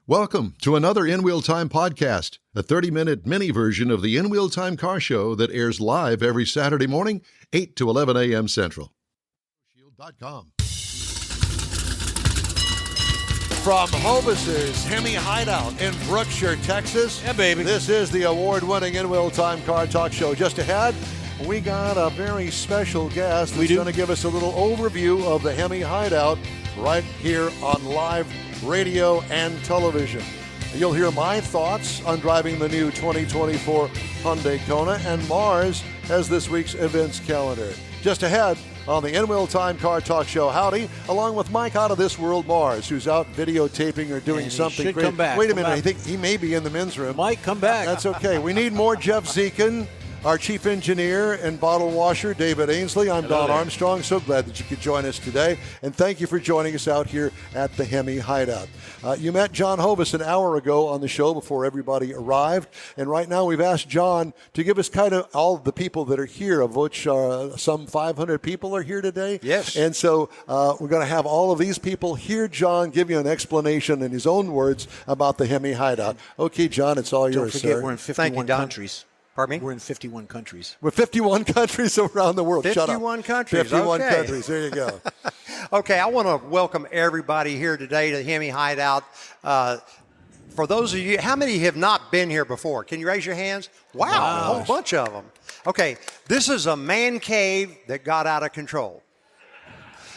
Welcome to another In Wheel Time podcast, a 30-minute mini version of the In Wheel Time car show that airs live every Saturday morning, 8 to 11 a.m. Central. Shield.com. From Hovis's HEMI Hideout in Brookshire, Texas. Yeah, baby. This is the award-winning In Wheel Time car talk show. Just ahead, we got a very special guest who's going to give us a little overview of the HEMI Hideout right here on live radio and television. You'll hear my thoughts on driving the new 2024 Hyundai KONA, and Mars has this week's events calendar. Just ahead on the In Wheel Time Car Talk Show, howdy, along with Mike out of this world, Mars, who's out videotaping or doing something should great. come back. Wait a minute, I think he may be in the men's room. Mike, come back. That's okay. We need more Jeff Zekin. Our chief engineer and bottle washer, David Ainsley. I'm Don Armstrong. So glad that you could join us today. And thank you for joining us out here at the HEMI Hideout. You met John Hovis an hour ago on the show before everybody arrived. And right now we've asked John to give us kind of all the people that are here, of which some 500 people are here today. Yes. And so we're going to have all of these people hear John give you an explanation in his own words about the HEMI Hideout. Okay, John, it's all yours, Don't forget, sir. we're in 51 countries. Pardon me? We're in 51 countries. We're 51 countries around the world. 51 countries. 51 okay. countries. There you go. Okay, I want to welcome everybody here today to the HEMI Hideout. For those of you, how many have not been here before? Can you raise your hands? Wow, a whole bunch of them. Okay, this is a man cave that got out of control.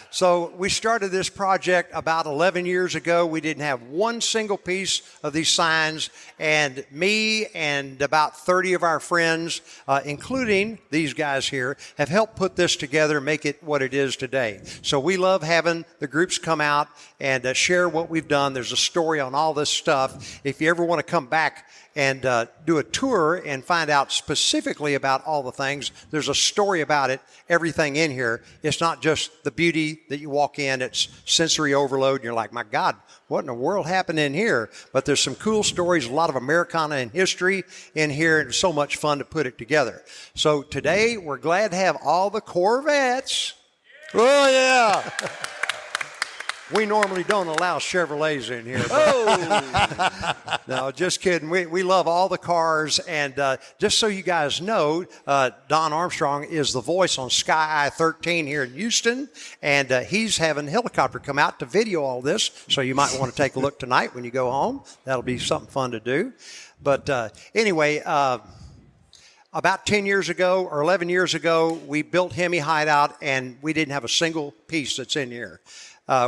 So we started this project about 11 years ago. We didn't have one single piece of these signs, and me and about 30 of our friends, including these guys here, have helped put this together and make it what it is today. So we love having the groups come out and share what we've done. There's a story on all this stuff. If you ever want to come back and do a tour and find out specifically about all the things, there's a story about it, everything in here. It's not just the beauty that you walk in, it's sensory overload, and you're like, my God, what in the world happened in here? But there's some cool stories, a lot of Americana and history in here, and it's so much fun to put it together. So today, we're glad to have all the Corvettes. Oh, yeah. We normally don't allow Chevrolets in here. Oh! No, just kidding. We love all the cars. And just so you guys know, Don Armstrong is the voice on Sky I-13 here in Houston. And he's having a helicopter come out to video all this. So you might want to take a look tonight when you go home. That'll be something fun to do. But anyway, about 10 years ago or 11 years ago, we built HEMI Hideout, and we didn't have a single piece that's in here.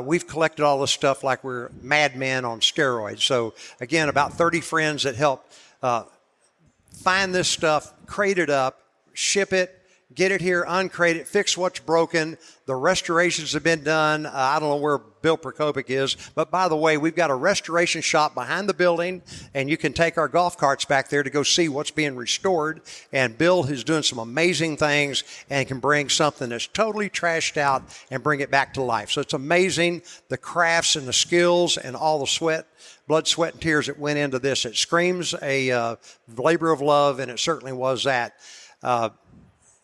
We've collected all this stuff like we're madmen on steroids. So, again, about 30 friends that help find this stuff, crate it up, ship it, get it here, uncrate it, fix what's broken. The restorations have been done. I don't know where Bill Prokopic is, but by the way, we've got a restoration shop behind the building, and you can take our golf carts back there to go see what's being restored. And Bill is doing some amazing things and can bring something that's totally trashed out and bring it back to life. So it's amazing, the crafts and the skills and all the sweat, blood, sweat, and tears that went into this. It screams a labor of love, and it certainly was that.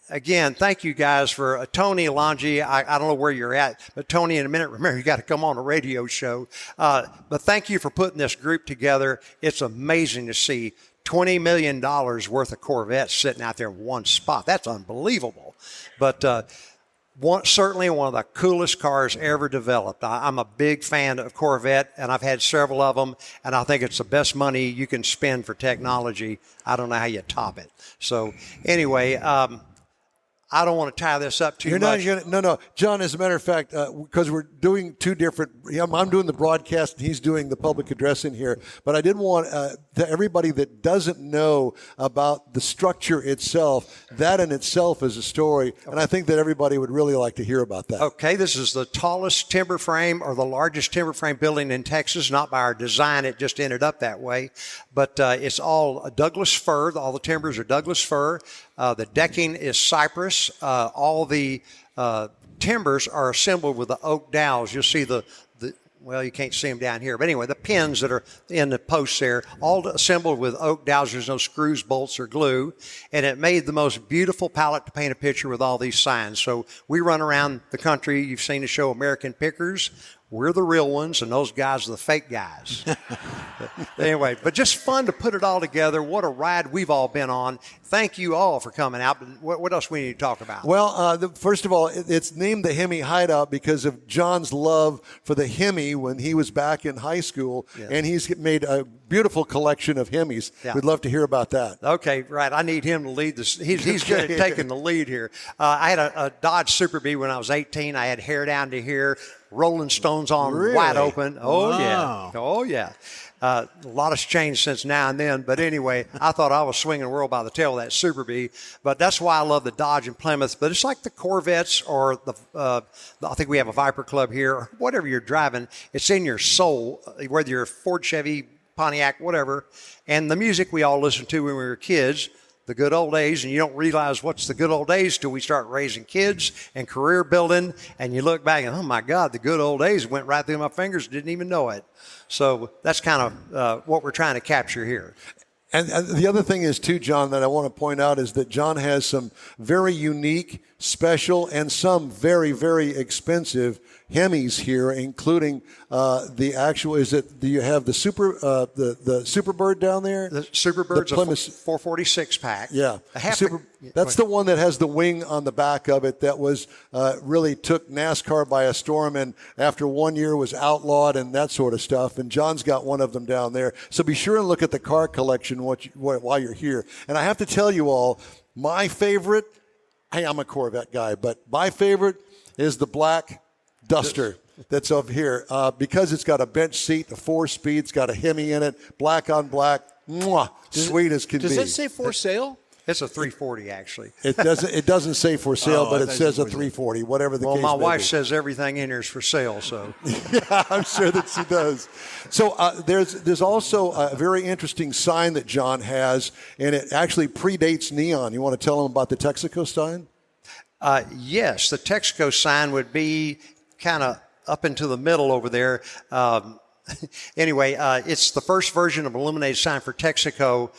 Again, thank you guys for Tony Longi. I don't know where you're at, but Tony, in a minute, remember, you got to come on a radio show. But thank you for putting this group together. It's amazing to see $20 million worth of Corvettes sitting out there in one spot. That's unbelievable. But certainly one of the coolest cars ever developed. I'm a big fan of Corvette, and I've had several of them, and I think it's the best money you can spend for technology. I don't know how you top it. So anyway, I don't want to tie this up too much. No. John, as a matter of fact, because we're doing two different, I'm doing the broadcast and he's doing the public address in here, but I didn't want everybody that doesn't know about the structure itself, that in itself is a story, and I think that everybody would really like to hear about that. Okay, this is the tallest timber frame or the largest timber frame building in Texas, not by our design, it just ended up that way. But it's all Douglas fir, all the timbers are Douglas fir. The decking is cypress. All the timbers are assembled with the oak dowels. You'll see well, you can't see them down here. But anyway, the pins that are in the posts there, all assembled with oak dowels. There's no screws, bolts, or glue. And it made the most beautiful palette to paint a picture with all these signs. So we run around the country. You've seen the show American Pickers. We're the real ones, and those guys are the fake guys. Anyway, but just fun to put it all together. What a ride we've all been on. Thank you all for coming out. What else we need to talk about? Well, first of all, it's named the HEMI Hideout because of John's love for the HEMI when he was back in high school, and he's made a beautiful collection of HEMIs. Yeah. We'd love to hear about that. Okay, right. I need him to lead this. He's good at taking the lead here. I had a Dodge Super Bee when I was 18. I had hair down to here, Rolling Stones on, really? Wide open. Oh, wow. yeah. Oh, yeah. A lot has changed since now and then, but anyway, I thought I was swinging the world by the tail of that Super Bee, but that's why I love the Dodge and Plymouth. But it's like the Corvettes or I think we have a Viper Club here, or whatever you're driving. It's in your soul, whether you're Ford, Chevy, Pontiac, whatever. And the music we all listened to when we were kids, the good old days, and you don't realize what's the good old days till we start raising kids and career building, and you look back and, oh, my God, the good old days went right through my fingers, didn't even know it. So that's kind of what we're trying to capture here. And the other thing is, too, John, that I want to point out is that John has some very unique, special, and some very, very expensive HEMIs here, including the actual. Do you have the the Superbird down there? The Superbird's the Plymouth 446 pack. Yeah, that's the one that has the wing on the back of it. That was really took NASCAR by a storm, and after 1 year was outlawed and that sort of stuff. And John's got one of them down there. So be sure and look at the car collection while you're here. And I have to tell you all, my favorite. Hey, I'm a Corvette guy, but my favorite is the black Duster that's up here because it's got a bench seat, a 4-speed, it's got a HEMI in it, black on black, sweet as can be. Does it say for sale? It's a 340, actually. It doesn't say for sale, but it says a 340, whatever the case may be. Well, my wife says everything in here is for sale, so. Yeah, I'm sure that she does. So there's also a very interesting sign that John has, and it actually predates neon. You want to tell them about the Texaco sign? Yes, the Texaco sign would be kind of up into the middle over there. Anyway, it's the first version of an illuminated sign for Texaco.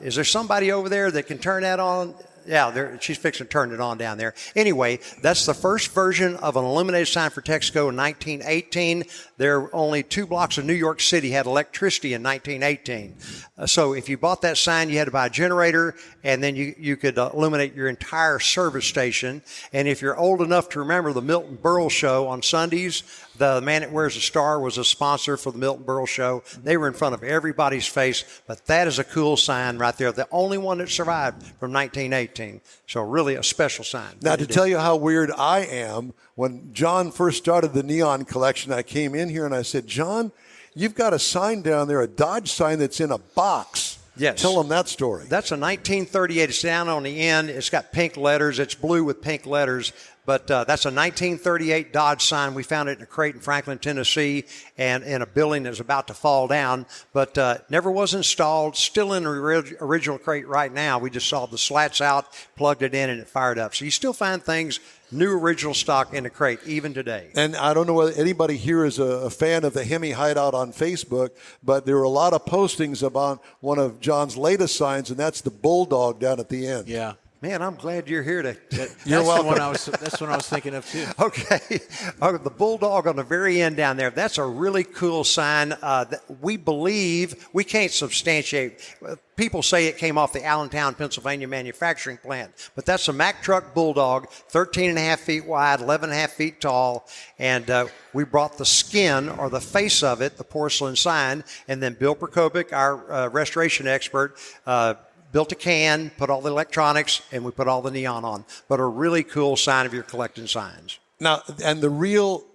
Is there somebody over there that can turn that on? Yeah, she's fixing to turn it on down there. Anyway, that's the first version of an illuminated sign for Texaco in 1918. There were only 2 blocks of New York City had electricity in 1918. So if you bought that sign, you had to buy a generator, and then you could illuminate your entire service station. And if you're old enough to remember the Milton Berle show on Sundays, the Man That Wears a Star was a sponsor for the Milton Berle show. They were in front of everybody's face, but that is a cool sign right there. The only one that survived from 1918. So really a special sign. Now, to tell you how weird I am, when John first started the neon collection, I came in here and I said, John, you've got a sign down there, a Dodge sign that's in a box. Yes. Tell them that story. That's a 1938. It's down on the end. It's got pink letters. It's blue with pink letters. But that's a 1938 Dodge sign. We found it in a crate in Franklin, Tennessee, and in a building that's about to fall down. But never was installed. Still in the original crate right now. We just saw the slats out, plugged it in, and it fired up. So you still find things, new original stock in the crate, even today. And I don't know whether anybody here is a fan of the HEMI Hideout on Facebook, but there were a lot of postings about one of John's latest signs, and that's the Bulldog down at the end. Yeah. Man, I'm glad you're here to. You're welcome. That's what I was thinking of too. Okay, the Bulldog on the very end down there. That's a really cool sign. That we believe we can't substantiate. People say it came off the Allentown, Pennsylvania manufacturing plant, but that's a Mack truck Bulldog, 13.5 feet wide, 11.5 feet tall, and we brought the skin or the face of it, the porcelain sign, and then Bill Prokopic, our restoration expert. Built a can, put all the electronics, and we put all the neon on. But a really cool sign of your collecting signs. Now, and the real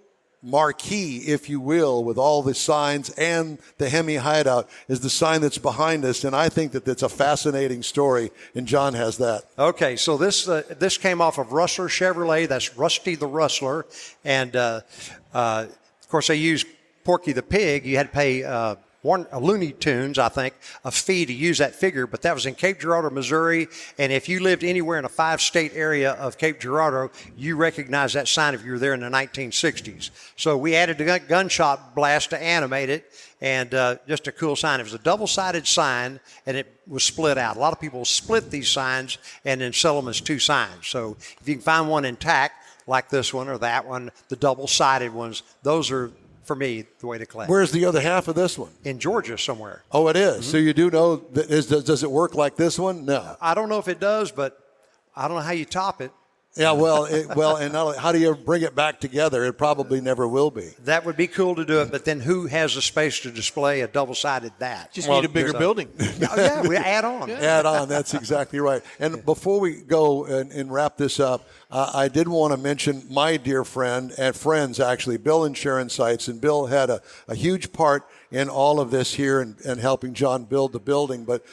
marquee, if you will, with all the signs and the HEMI Hideout is the sign that's behind us, and I think that that's a fascinating story, and John has that. Okay, so this came off of Rustler Chevrolet. That's Rusty the Rustler. And, of course, they used Porky the Pig. You had to pay a Looney Tunes, I think, a fee to use that figure, but that was in Cape Girardeau, Missouri, and if you lived anywhere in a 5-state area of Cape Girardeau, you recognize that sign if you were there in the 1960s. So we added the gunshot blast to animate it, and just a cool sign. It was a double-sided sign, and it was split out. A lot of people split these signs and then sell them as 2 signs. So if you can find one intact, like this one or that one, the double-sided ones. Those are, for me, the way to collect. Where's the other half of this one? In Georgia somewhere. Oh, it is. So you do know, does it work like this one? No. I don't know if it does, but I don't know how you top it. Yeah, and not only, how do you bring it back together? It probably never will be. That would be cool to do it, but then who has the space to display a double-sided that? Just need a bigger building. We add on. Yeah. Add on, that's exactly right. And before we go and wrap this up, I did want to mention my dear friend and friends, actually, Bill Insurance Sites. And Bill had a huge part in all of this here and helping John build the building. But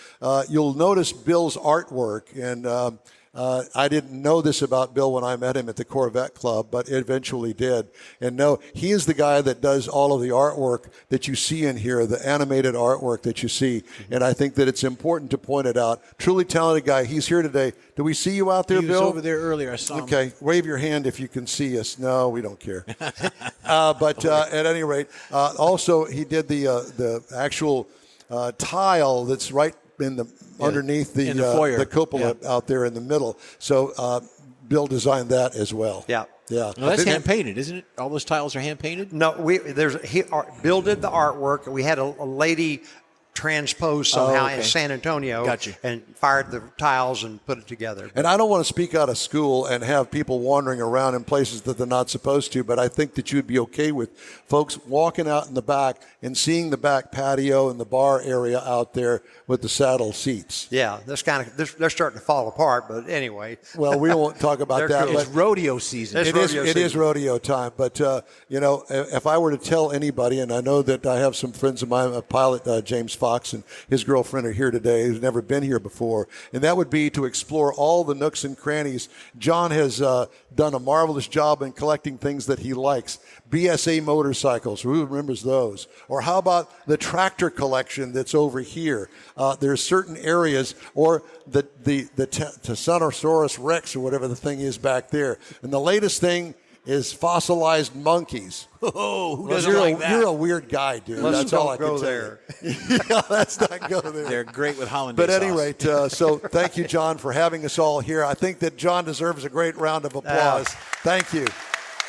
you'll notice Bill's artwork, and I didn't know this about Bill when I met him at the Corvette Club, but eventually did. And no, he is the guy that does all of the artwork that you see in here, the animated artwork that you see. And I think that it's important to point it out. Truly talented guy. He's here today. Do we see you out there, Bill? Bill? He was over there earlier. I saw him. Okay, wave your hand if you can see us. No, we don't care. But at any rate, also he did the actual tile that's right in the underneath the foyer. The cupola out there in the middle. So Bill designed that as well. Yeah. Yeah. Well, that's hand painted, isn't it? All those tiles are hand painted. No, Bill did the artwork. We had a lady transpose somehow in San Antonio. Gotcha. And fired the tiles and put it together. And I don't want to speak out of school and have people wandering around in places that they're not supposed to, but I think that you'd be okay with folks walking out in the back and seeing the back patio and the bar area out there with the saddle seats. Yeah, they're starting to fall apart, but anyway. Well, we won't talk about that. It's rodeo season. It is rodeo time. But, if I were to tell anybody, and I know that I have some friends of mine, a pilot, James Fox, and his girlfriend are here today who's never been here before, and that would be to explore all the nooks and crannies. John has done a marvelous job in collecting things that he likes. BSA motorcycles, who remembers those? Or how about the tractor collection that's over here? There's certain areas, or the Tyrannosaurus Rex or whatever the thing is back there. And the latest thing is fossilized monkeys. Oh, who doesn't like that? You're a weird guy, dude. That's all I can go tell there. you. Yeah, let's not go there. They're great with hollandaise But at any sauce. rate, so thank you, John, for having us all here. I think that John deserves a great round of applause. Thank you.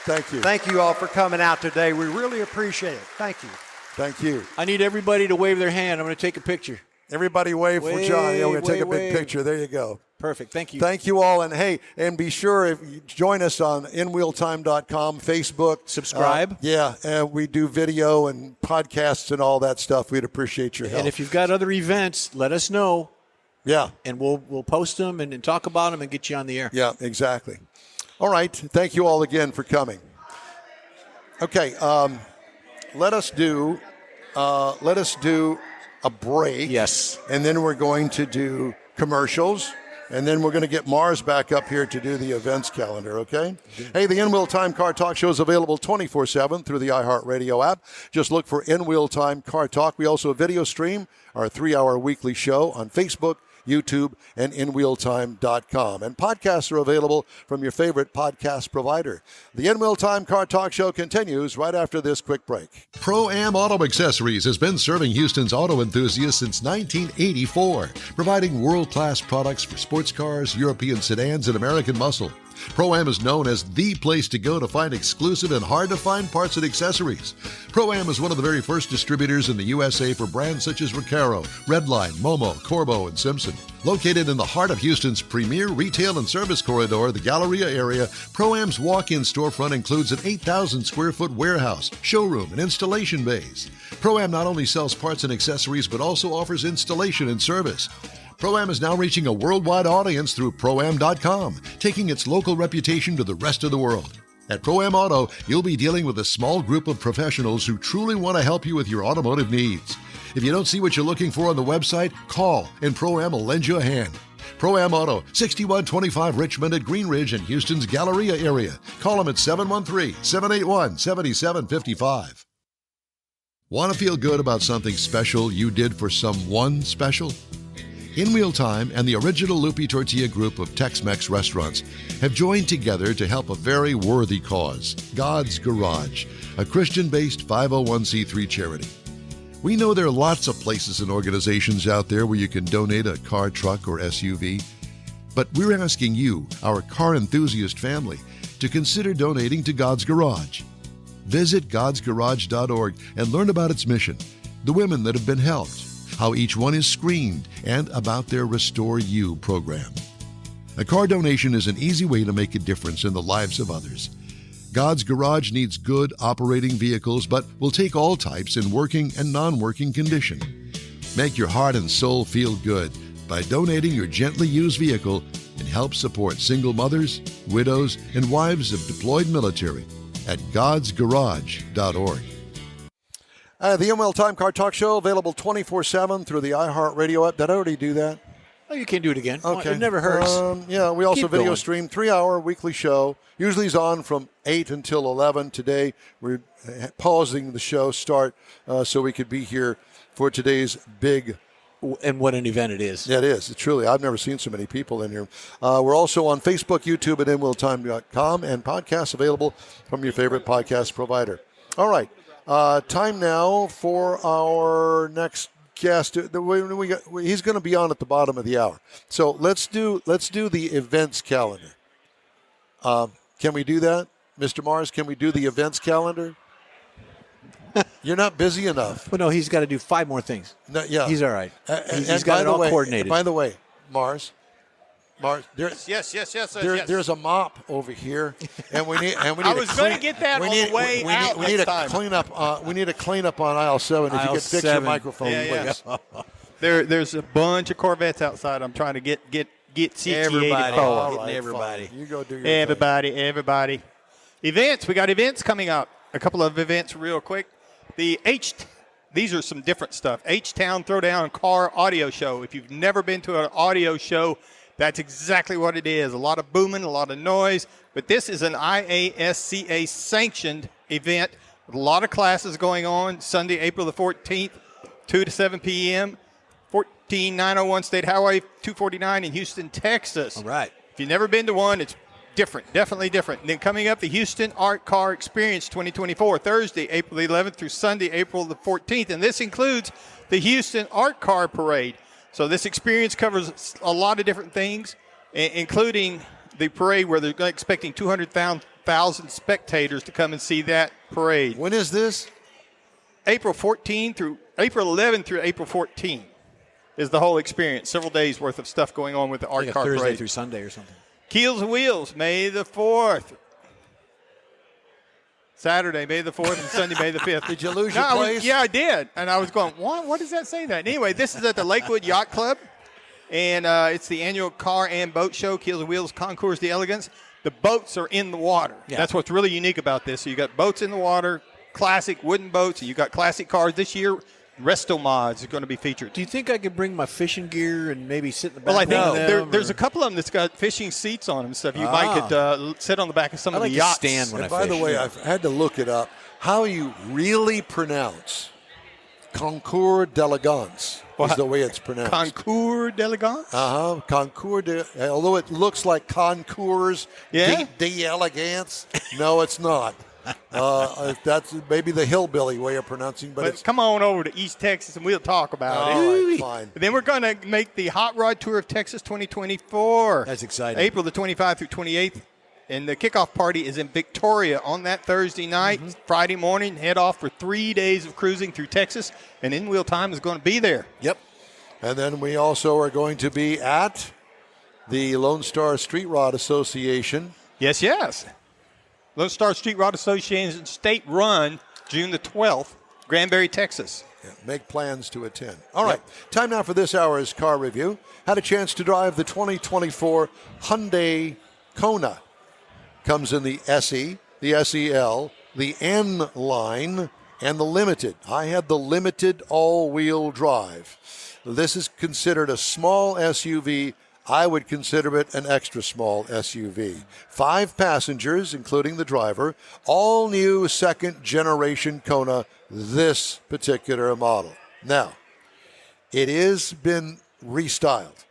Thank you. Thank you all for coming out today. We really appreciate it. Thank you. Thank you. I need everybody to wave their hand. I'm going to take a picture. Everybody wave for John. Yeah, we're going to take a big wave. picture. There you go. Perfect. Thank you. Thank you all. And hey, and be sure if you join us on inwheeltime.com, Facebook. Subscribe. And we do video and podcasts and all that stuff. We'd appreciate your help. And if you've got other events, let us know. Yeah. And we'll post them and talk about them and get you on the air. Yeah, exactly. All right. Thank you all again for coming. Okay. Let us do a break. Yes. And then we're going to do commercials. And then we're going to get Mars back up here to do the events calendar, okay? Hey, the In-Wheel Time Car Talk show is available 24/7 through the iHeartRadio app. Just look for In-Wheel Time Car Talk. We also video stream our 3-hour weekly show on Facebook, YouTube, and InWheelTime.com. And podcasts are available from your favorite podcast provider. The In-Wheel Time Car Talk show continues right after this quick break. ProAm Auto Accessories has been serving Houston's auto enthusiasts since 1984, providing world-class products for sports cars, European sedans, and American muscle. ProAm is known as the place to go to find exclusive and hard-to-find parts and accessories. ProAm is one of the very first distributors in the USA for brands such as Recaro, Redline, Momo, Corbo, and Simpson. Located in the heart of Houston's premier retail and service corridor, the Galleria area, ProAm's walk-in storefront includes an 8,000-square-foot warehouse, showroom, and installation bays. ProAm not only sells parts and accessories, but also offers installation and service. ProAm is now reaching a worldwide audience through ProAm.com, taking its local reputation to the rest of the world. At ProAm Auto, you'll be dealing with a small group of professionals who truly want to help you with your automotive needs. If you don't see what you're looking for on the website, call, and ProAm will lend you a hand. ProAm Auto, 6125 Richmond at Green Ridge in Houston's Galleria area. Call them at 713-781-7755. Want to feel good about something special you did for someone special? In-Wheel Time and the original Lupi Tortilla group of Tex-Mex restaurants have joined together to help a very worthy cause, God's Garage, a Christian-based 501c3 charity. We know there are lots of places and organizations out there where you can donate a car, truck, or SUV, but we're asking you, our car enthusiast family, to consider donating to God's Garage. Visit godsgarage.org and learn about its mission, the women that have been helped, how each one is screened, and about their Restore You program. A car donation is an easy way to make a difference in the lives of others. God's Garage needs good operating vehicles, but will take all types in working and non-working condition. Make your heart and soul feel good by donating your gently used vehicle and help support single mothers, widows, and wives of deployed military at godsgarage.org. The ML Time Car Talk Show, available 24/7 through the iHeartRadio app. Did I already do that? Oh, you can do it again. Okay. It never hurts. Yeah, we also Keep video going. stream 3-hour weekly show. Usually is on from 8 until 11. Today we're pausing the show start so we could be here for today's big. And what an event it is. Yeah, it is. It's truly. I've never seen so many people in here. We're also on Facebook, YouTube, and InWillTime.com, and podcasts available from your favorite podcast provider. All right. Time now for our next guest. He's going to be on at the bottom of the hour. So let's do the events calendar. Can we do that, Mr. Mars? Can we do the events calendar? You're not busy enough. Well, no, he's got to do 5 more things. No, yeah, He's all right. He's and got by it the all way, coordinated. By the way, Mars, Yes. there's a mop over here, and we need I was going to get that on the way out we need next a time. cleanup. We need a cleanup on aisle 7. If you Aisle could fix your 7. microphone, Yeah. please. There's a bunch of Corvettes outside. I'm trying to get situated. Everybody. for. All Getting everybody. fine. You go do your Everybody. Events. We got events coming up. A couple of events real quick. These are some different stuff. H-Town Throwdown Car Audio Show. If you've never been to an audio show, that's exactly what it is. A lot of booming, a lot of noise. But this is an IASCA sanctioned event with a lot of classes going on. Sunday, April the 14th, 2 to 7 p.m., 14901 State Highway 249 in Houston, Texas. All right. If you've never been to one, it's different, definitely different. And then coming up, the Houston Art Car Experience 2024, Thursday, April the 11th through Sunday, April the 14th. And this includes the Houston Art Car Parade. So this experience covers a lot of different things, including the parade where they're expecting 200,000 spectators to come and see that parade. When is this? April 11 through April 14 is the whole experience. Several days worth of stuff going on with the Art Like a Car Thursday Parade. through Sunday or something. Keels and Wheels, May the 4th. Saturday, May the 4th, and Sunday, May the 5th. Did you lose your place? Yeah, I did. And I was going, what does that say that? Anyway, this is at the Lakewood Yacht Club, and it's the annual car and boat show, Keels and Wheels Concours d'Elegance. The boats are in the water. Yeah. That's what's really unique about this. So you got boats in the water, classic wooden boats, and you got classic cars. This year, Resto Mods are going to be featured. Do you think I could bring my fishing gear and maybe sit in the back? Well, I think of them, there's or- a couple of them that's got fishing seats on them and stuff. You might could sit on the back of some I of like the to yachts. stand when And I by the fish. way, I've had to look it up. How you really pronounce Concours d'Elegance is the way it's pronounced. Concours d'Elegance? Concours although it looks like Concours Yeah? d'Elegance. No, it's not. That's maybe the hillbilly way of pronouncing, but it's come on over to East Texas and we'll talk about it. all right, fine. And then we're going to make the Hot Rod Tour of Texas 2024. That's exciting. April the 25th through 28th. And the kickoff party is in Victoria on that Thursday night. Friday morning, head off for 3 days of cruising through Texas. And In Wheel Time is going to be there. Yep. And then we also are going to be at the Lone Star Street Rod Association. Yes. Lone Star Street Rod Association State Run, June the 12th, Granbury, Texas. Yeah, make plans to attend. All right, time now for this hour's car review. Had a chance to drive the 2024 Hyundai KONA. Comes in the SE, the SEL, the N line, and the Limited. I had the Limited all-wheel drive. This is considered a small SUV. I would consider it an extra small SUV. 5 passengers, including the driver. All new second-generation KONA, this particular model. Now, it has been restyled.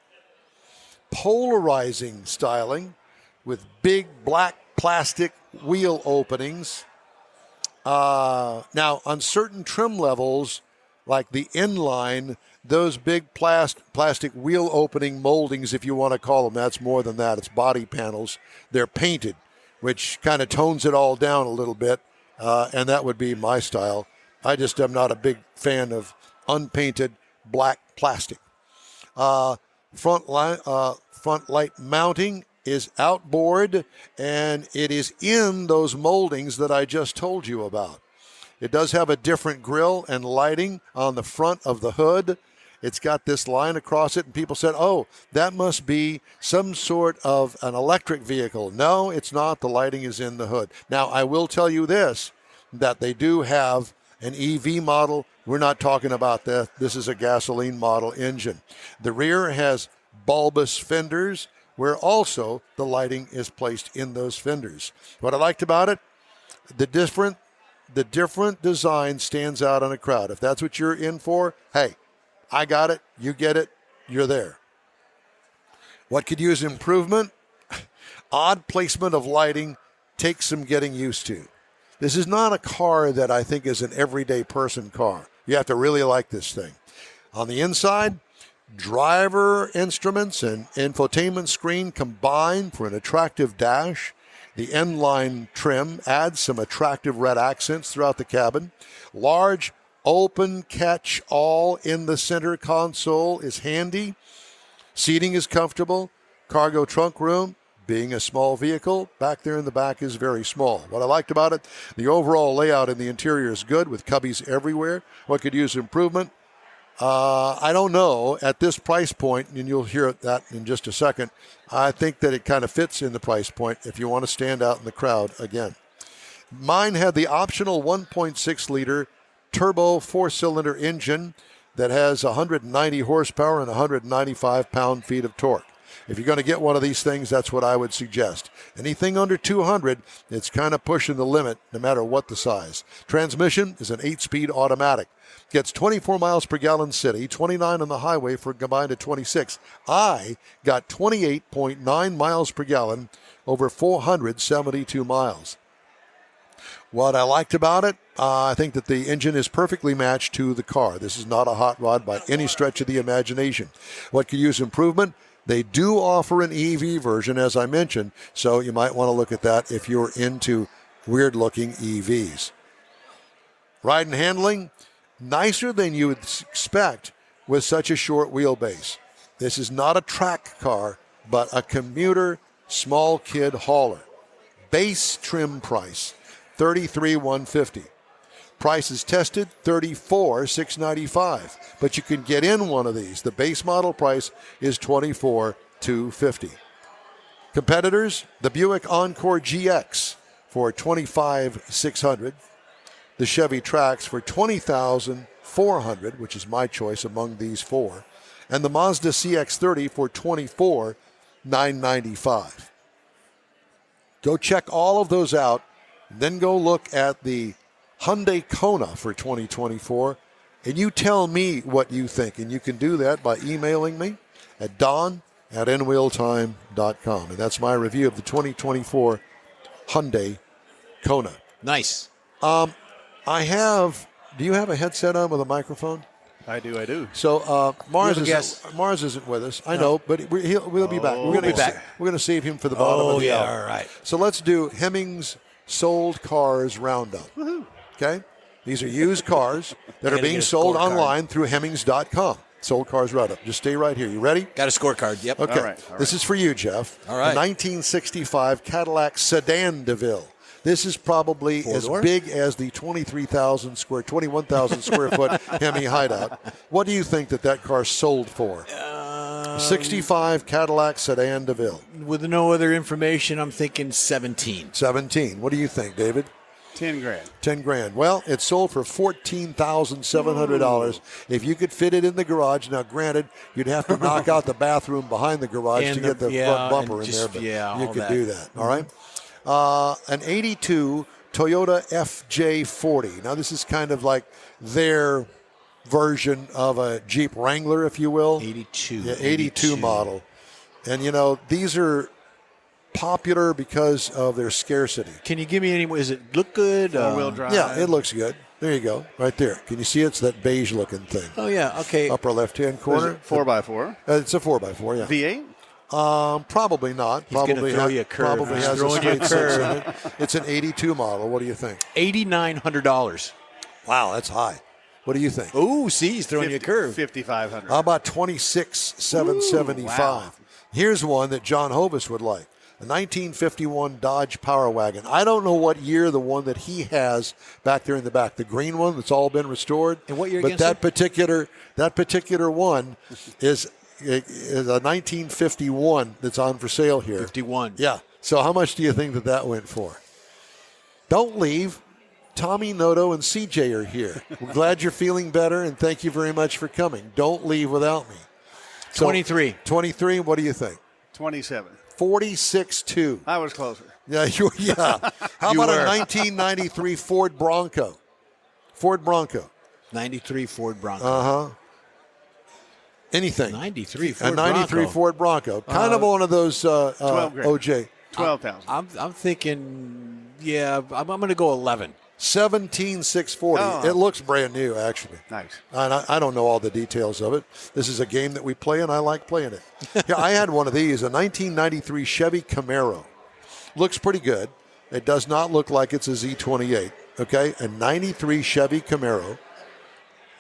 Polarizing styling with big black plastic wheel openings. Now, on certain trim levels, like the inline, those big plastic wheel opening moldings, if you want to call them, that's more than that. It's body panels. They're painted which kind of tones it all down a little bit, and that would be my style. I just am not a big fan of unpainted black plastic. Front light mounting is outboard, and it is in those moldings that I just told you about. It does have a different grille and lighting on the front of the hood. It's got this line across it, and people said, oh, that must be some sort of an electric vehicle. No, it's not. The lighting is in the hood. Now, I will tell you this, that they do have an EV model. We're not talking about that. This is a gasoline model engine. The rear has bulbous fenders, where also the lighting is placed in those fenders. What I liked about it, the different design stands out in a crowd. If that's what you're in for, hey, I got it, you get it, you're there. What could use improvement? Odd placement of lighting takes some getting used to. This is not a car that I think is an everyday person car. You have to really like this thing. On the inside, driver instruments and infotainment screen combine for an attractive dash. The N-line trim adds some attractive red accents throughout the cabin. Large open catch-all in the center console is handy. Seating is comfortable. Cargo trunk room, being a small vehicle, back there in the back is very small. What I liked about it, the overall layout in the interior is good with cubbies everywhere. What could use improvement? I don't know. At this price point, and you'll hear that in just a second, I think that it kind of fits in the price point if you want to stand out in the crowd again. Mine had the optional 1.6-liter turbo 4-cylinder engine that has 190 horsepower and 195 pound-feet of torque. If you're going to get one of these things, that's what I would suggest. Anything under 200, it's kind of pushing the limit no matter what the size. Transmission is an 8-speed automatic. Gets 24 miles per gallon city, 29 on the highway for a combined of 26. I got 28.9 miles per gallon over 472 miles. What I liked about it, I think that the engine is perfectly matched to the car. This is not a hot rod by any stretch of the imagination. What could use improvement? They do offer an EV version, as I mentioned, so you might want to look at that if you're into weird-looking EVs. Ride and handling, nicer than you would expect with such a short wheelbase. This is not a track car, but a commuter small kid hauler. Base trim price, $33,150. Price is tested, $34,695. But you can get in one of these. The base model price is $24,250. Competitors, the Buick Encore GX for $25,600. The Chevy Trax for $20,400, which is my choice among these four. And the Mazda CX-30 for $24,995. Go check all of those out. Then go look at the Hyundai KONA for 2024, and you tell me what you think. And you can do that by emailing me at don@nwheeltime.com. And that's my review of the 2024 Hyundai KONA. Nice. Do you have a headset on with a microphone? I do. So Mars You're the guest. isn't with us. I know, but we'll be back. We're be back. We're going to save him for the bottom of the hour. All right. So let's do Hemmings Sold Cars Roundup. Woohoo. Okay? These are used cars that are being sold online through Hemmings.com. Sold Cars Roundup. Just stay right here. You ready? Got a scorecard. Yep. Okay. All right. This is for you, Jeff. All right. A 1965 Cadillac Sedan DeVille. This is probably as big as the 21,000 square foot HEMI Hideout. What do you think that car sold for? 65 Cadillac Sedan DeVille. With no other information, I'm thinking 17. 17. What do you think, David? 10 grand. 10 grand. Well, it sold for $14,700. If you could fit it in the garage, now granted, you'd have to knock out the bathroom behind the garage to get the front bumper in there, but you could do that. All right. An 82 Toyota FJ40. Now, this is kind of like their version of a Jeep Wrangler, if you will. 82. Yeah, 82 model. And, these are popular because of their scarcity. Can you give me any more? Does it look good? Four-wheel drive. Yeah, it looks good. There you go, right there. Can you see it's that beige-looking thing? Oh, yeah, okay. Upper left-hand corner. 4x4. It's a 4x4, yeah. V8? Probably not. He's gonna Probably throw you a curve. Probably He's has a throwing you a straight six in curve. it. It's an 82 model. What do you think? $8,900. Wow, that's high. What do you think? Ooh, see, he's throwing you a curve. 5,500. How about 26,775? Wow. Here's one that John Hovis would like. A 1951 Dodge Power Wagon. I don't know what year the one that he has back there in the back, the green one that's all been restored. And what year But again, that particular one is a 1951 that's on for sale here. 51. Yeah. So how much do you think that went for? Don't leave. Tommy, Noto, and CJ are here. We're glad you're feeling better, and thank you very much for coming. Don't leave without me. So, 23. 23, what do you think? 27. 46.2. I was closer. Yeah. How about a 1993 Ford Bronco? Ford Bronco. 93 Ford Bronco. Uh-huh. Anything. 93 Ford A 93 Bronco. Ford Bronco. Kind of one of those 12 grand. OJ. 12,000. I'm thinking, I'm going to go 11. 17,640. Oh. It looks brand new, actually. Nice. And I don't know all the details of it. This is a game that we play, and I like playing it. Yeah, I had one of these, a 1993 Chevy Camaro. Looks pretty good. It does not look like it's a Z28. Okay, a 93 Chevy Camaro.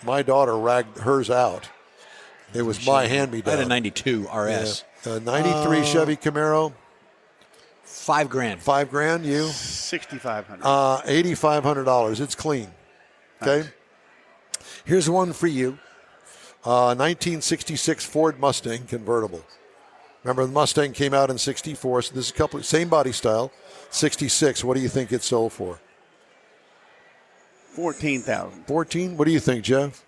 My daughter ragged hers out. It was my I hand-me-down. had a 92 RS. Yeah. A 93 Chevy Camaro. $5 grand. $5 grand, you? 6,500. $8,500. It's clean. Okay. Nice. Here's one for you. 1966 Ford Mustang convertible. Remember, the Mustang came out in 64, so this is same body style. 66. What do you think it sold for? 14,000. 14. What do you think, Jeff?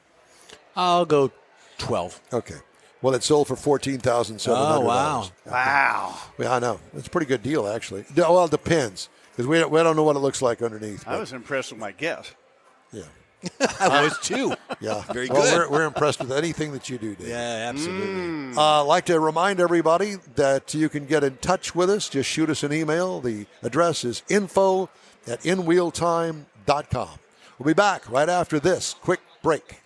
I'll go 12. Okay. Well, it sold for $14,700. Oh, wow. Wow. Yeah, I know. It's a pretty good deal, actually. Well, it depends, because we don't know what it looks like underneath. I but- was impressed with my guess. Yeah. I was too. Yeah. Very well, good. We're impressed with anything that you do, Dave. Yeah, absolutely. I'd like to remind everybody that you can get in touch with us. Just shoot us an email. The address is info@inwheeltime.com. We'll be back right after this quick break.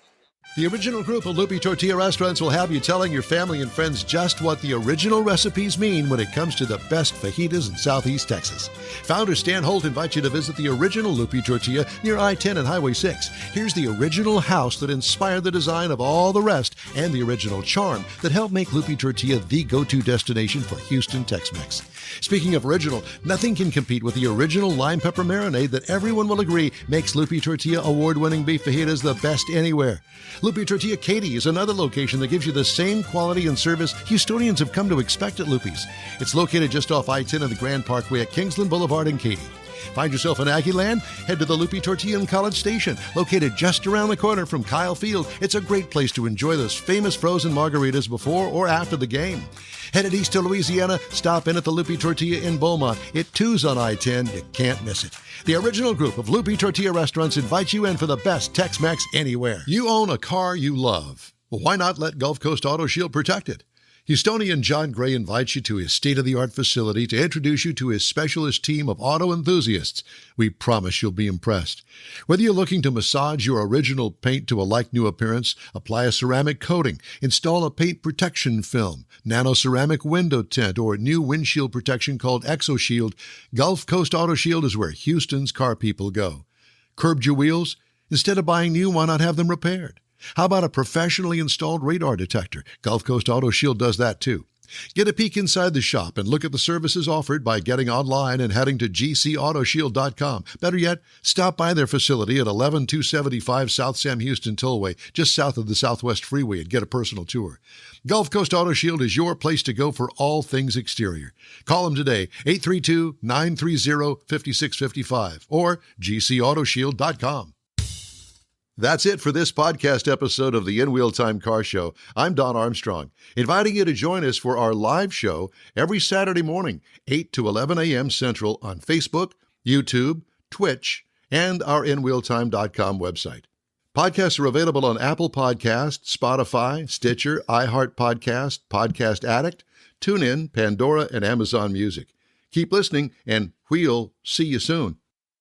The original group of Lupi Tortilla Restaurants will have you telling your family and friends just what the original recipes mean when it comes to the best fajitas in Southeast Texas. Founder Stan Holt invites you to visit the original Lupi Tortilla near I-10 and Highway 6. Here's the original house that inspired the design of all the rest and the original charm that helped make Lupi Tortilla the go-to destination for Houston Tex-Mex. Speaking of original, nothing can compete with the original lime pepper marinade that everyone will agree makes Lupi Tortilla award-winning beef fajitas the best anywhere. Lupi Tortilla Katy is another location that gives you the same quality and service Houstonians have come to expect at Lupi's. It's located just off I-10 and the Grand Parkway at Kingsland Boulevard in Katy. Find yourself in Aggie Land? Head to the Lupi Tortilla and College Station, located just around the corner from Kyle Field. It's a great place to enjoy those famous frozen margaritas before or after the game. Headed east to Louisiana, stop in at the Lupi Tortilla in Beaumont. It too's on I-10. You can't miss it. The original group of Lupi Tortilla restaurants invites you in for the best Tex-Mex anywhere. You own a car you love. Well, why not let Gulf Coast Auto Shield protect it? Houstonian John Gray invites you to his state-of-the-art facility to introduce you to his specialist team of auto enthusiasts. We promise you'll be impressed. Whether you're looking to massage your original paint to a like-new appearance, apply a ceramic coating, install a paint protection film, nano-ceramic window tint, or new windshield protection called ExoShield, Gulf Coast Auto Shield is where Houston's car people go. Curbed your wheels? Instead of buying new, why not have them repaired? How about a professionally installed radar detector? Gulf Coast Auto Shield does that too. Get a peek inside the shop and look at the services offered by getting online and heading to gcautoshield.com. Better yet, stop by their facility at 11275 South Sam Houston Tollway, just south of the Southwest Freeway, and get a personal tour. Gulf Coast Auto Shield is your place to go for all things exterior. Call them today, 832-930-5655 or gcautoshield.com. That's it for this podcast episode of the In Wheel Time Car Show. I'm Don Armstrong, inviting you to join us for our live show every Saturday morning, 8 to 11 a.m. Central on Facebook, YouTube, Twitch, and our InWheelTime.com website. Podcasts are available on Apple Podcasts, Spotify, Stitcher, iHeart Podcast, Podcast Addict, TuneIn, Pandora, and Amazon Music. Keep listening, and we'll see you soon.